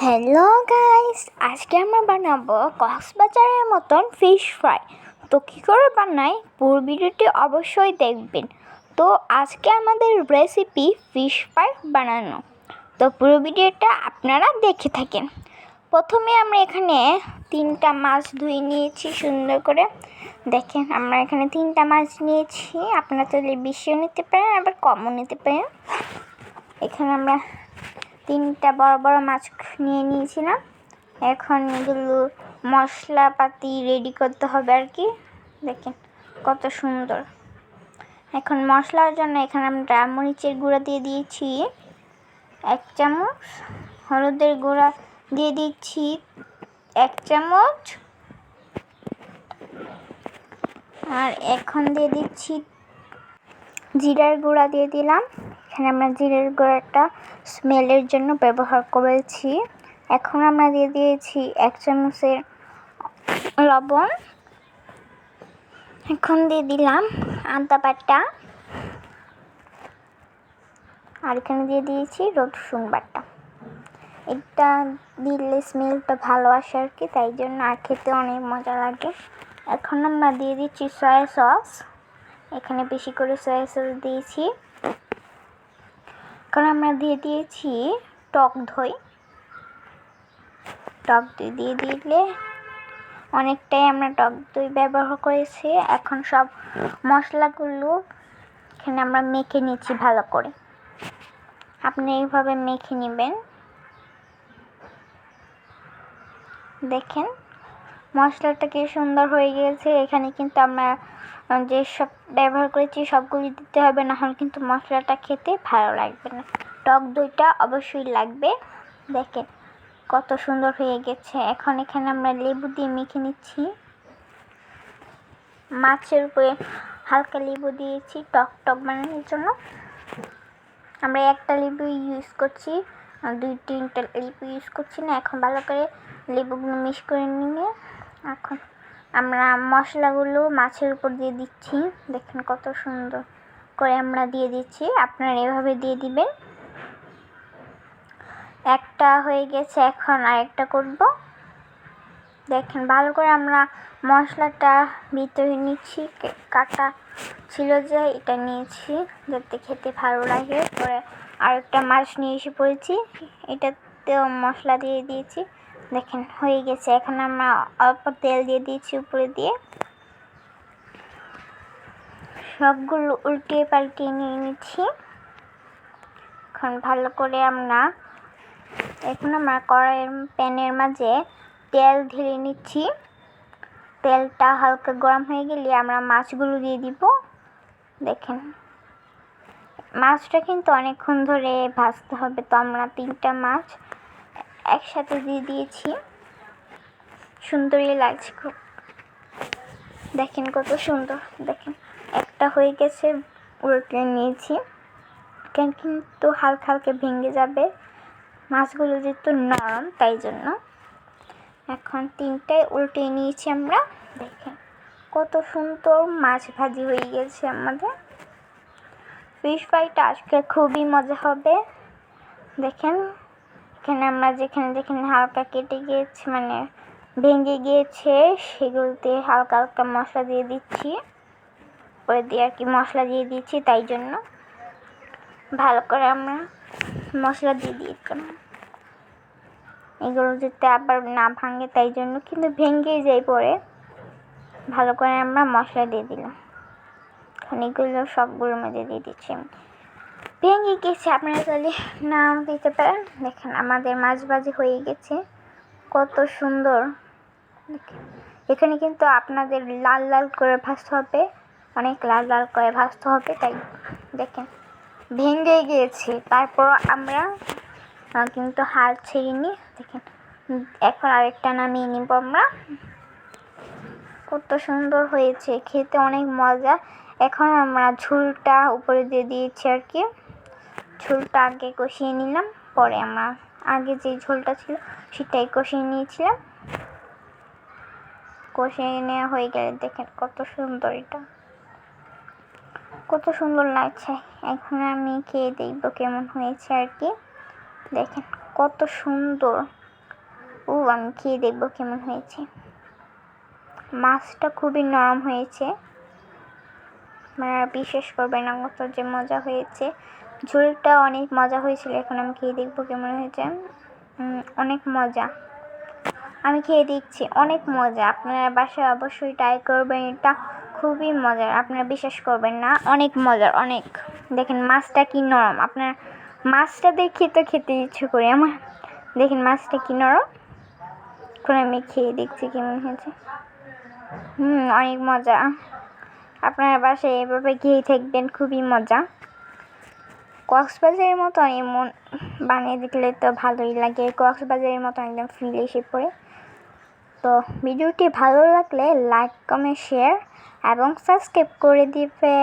Hello guys, আজকে আমরা বানাবো কক্সবাজারের মতন ফিশ ফ্রাই। তো কী করে বানাই পুরো ভিডিওটি অবশ্যই দেখবেন। তো আজকে আমাদের রেসিপি ফিশ ফ্রাই বানানো। তো পুরো ভিডিওটা আপনারা দেখে থাকেন। প্রথমে আমরা এখানে 3টা মাছ ধুয়ে নিয়েছি সুন্দর করে। দেখেন আমরা এখানে 3টা মাছ নিয়েছি, আপনারা চাইলে বেশিও নিতে পারেন আবার কমও নিতে পারেন। এখানে আমরা 3টা বড় বড় মাছ নিয়ে নিয়েছিলাম। এখন এগুলো মশলাপাতি রেডি করতে হবে আর কি। দেখেন কত সুন্দর। এখন মশলার জন্য এখানে আমরা মরিচের গুঁড়া দিয়ে দিয়েছি 1 চামচ, হলুদের গুঁড়া দিয়ে দিচ্ছি 1 চামচ, আর এখন দিয়ে দিচ্ছি জিরার গুঁড়া দিয়ে দিলাম। এখানে আমরা জিরার গুঁড়াটা স্মেলের জন্য ব্যবহার করেছি। এখন আমরা দিয়ে দিয়েছি 1 চামচের লবণ। এখন দিয়ে দিলাম আদা বাটা, আর এখানে দিয়ে দিয়েছি রসুন বাটা। এটা দিলে স্মেলটা ভালো আসে আর কি, তাই জন্য আর খেতে অনেক মজা লাগে। এখন আমরা দিয়ে দিচ্ছি সয়া সস। এখানে বেশি করে সয়া সস দিয়েছি। এখন আমরা দিয়ে দিয়েছি টক দই। টক দই দিয়ে দিলে অনেকটাই আমরা টক দই ব্যবহার করেছি। এখন সব মশলাগুলো এখানে আমরা মেখে নিচ্ছি ভালো করে। আপনি এইভাবে মেখে নেবেন। দেখেন মশলাটা কি সুন্দর হয়ে গেছে। এখানে কিন্তু আমরা যে সব ব্যবহার করেছি সবগুলি দিতে হবে, না হলে কিন্তু মশলাটা খেতে ভালো লাগবে না। টক দইটা অবশ্যই লাগবে। দেখেন কত সুন্দর হয়ে গেছে। এখন এখানে আমরা লেবু দিয়ে মেখে নিচ্ছি। মাছের উপরে হালকা লেবু দিয়েছি টক টক বানানোর জন্য। আমরা একটা লেবু ইউজ করছি, 2-3টা লেবু ইউজ করছি না। এখন ভালো করে লেবুগুলো মিক্স করে নিয়ে এখন আমরা মশলাগুলো মাছের উপর দিয়ে দিচ্ছি। দেখেন কত সুন্দর করে আমরা দিয়ে দিচ্ছি। আপনারা এভাবে দিয়ে দিবেন। একটা হয়ে গেছে, এখন আরেকটা করব। দেখেন ভালো করে আমরা মশলাটা ভিতরে নিচ্ছি। কাটা ছিল যে এটা নিয়েছি যাতে খেতে ভালো লাগে। পরে আরেকটা মাছ নিয়ে এসে পড়েছি, এটাতেও মশলা দিয়ে দিয়েছি। দেখেন হয়ে গেছে। এখন আমরা অল্প তেল দিয়ে দিয়েছি উপরে দিয়ে। সবগুলো উল্টিয়ে পাল্টিয়ে নিয়ে নিচ্ছি। এখন ভালো করে আমরা কড়াইয়ের প্যানের মাঝে তেল ঢেলে নিচ্ছি। তেলটা হালকা গরম হয়ে গেলে আমরা মাছগুলো দিয়ে দিব। দেখেন মাছটা কিন্তু অনেকক্ষণ ধরে ভাজতে হবে। তো আমরা 3টা মাছ একসাথে দিয়ে দিয়েছি। সুন্দরই লাগছে খুব। দেখেন কত সুন্দর। দেখেন একটা হয়ে গেছে, উল্টে নিয়েছি। কিন্তু হালকা হালকা ভেঙে যাবে, মাছগুলো যেহেতু নরম তাই জন্য। এখন 3টায় উল্টে নিয়েছি আমরা। দেখেন কত সুন্দর মাছ ভাজি হয়ে গেছে আমাদের। ফিশ ফ্রাইটা আজকে খুবই মজা হবে। দেখেন এখানে আমরা যেখানে যেখানে হালকা কেটে গিয়েছে মানে ভেঙে গিয়েছে সেগুলোতে হালকা হালকা মশলা দিয়ে দিচ্ছি। পরে দিয়ে আর কি মশলা দিয়ে দিচ্ছি, তাই জন্য ভালো করে আমরা মশলা দিয়ে দিতাম। এগুলো যাতে আবার না ভাঙে তাই জন্য, কিন্তু ভেঙেই যায় পরে। ভালো করে আমরা মশলা দিয়ে দিলাম। এখন এগুলো সবগুলোর মধ্যে দিয়ে দিচ্ছি। ভেঙে গেছে, আপনারা তাহলে নাও দিতে পারেন। দেখেন আমাদের মাছ ভাজি হয়ে গেছে কত সুন্দর। এখানে কিন্তু আপনাদের লাল লাল করে ভাজতে হবে, অনেক লাল লাল করে ভাজতে হবে। তাই দেখেন ভেঙে গিয়েছে, তারপর আমরা কিন্তু হাল ছেড়িনি। দেখেন এখন আরেকটা নামিয়ে নিব আমরা। কত সুন্দর হয়েছে, খেতে অনেক মজা। এখন আমরা ঝোলটা উপরে দিয়ে দিয়েছি আর কি। ঝোলটা আগে কষিয়ে নিলাম, পরে আমরা আগে যে ঝোলটা ছিল সেটাই কষিয়ে নিয়েছিলাম। কষিয়ে নেওয়া হয়ে গেলে দেখেন কত সুন্দর, এটা কত সুন্দর লাগছে। এখন আমি খেয়ে দেখবো কেমন হয়েছে আর কি। দেখেন কত সুন্দর। আমি খেয়ে দেখবো কেমন হয়েছে। মাছটা খুবই নরম হয়েছে, আপনারা বিশ্বাস করবেন না কত যে মজা হয়েছে। ঝোলটা অনেক মজা হয়েছিল। এখন আমি খেয়ে দেখবো কেমন হয়েছে। অনেক মজা, আমি খেয়ে দেখছি, অনেক মজা। আপনারা বাসায় অবশ্যই ট্রাই করবেন, এটা খুবই মজার, আপনারা বিশ্বাস করবেন না, অনেক মজার অনেক। দেখেন মাছটা কি নরম, আপনার মাছটা দেখে তো খেতে ইচ্ছে করে আমার। দেখেন মাছটা কি নরম। এখন আমি খেয়ে দেখছি কেমন হয়েছে। অনেক মজা। আপনারা বাসায় এভাবে খেয়ে থাকবেন, খুবই মজা। কক্সবাজারের মতো এমন বানিয়ে দেখলে তো ভালোই লাগে, কক্সবাজারের মতো একদম ফিল এসে পড়ে। তো ভিডিওটি ভালো লাগলে লাইক কমেন্ট শেয়ার এবং সাবস্ক্রাইব করে দিবে।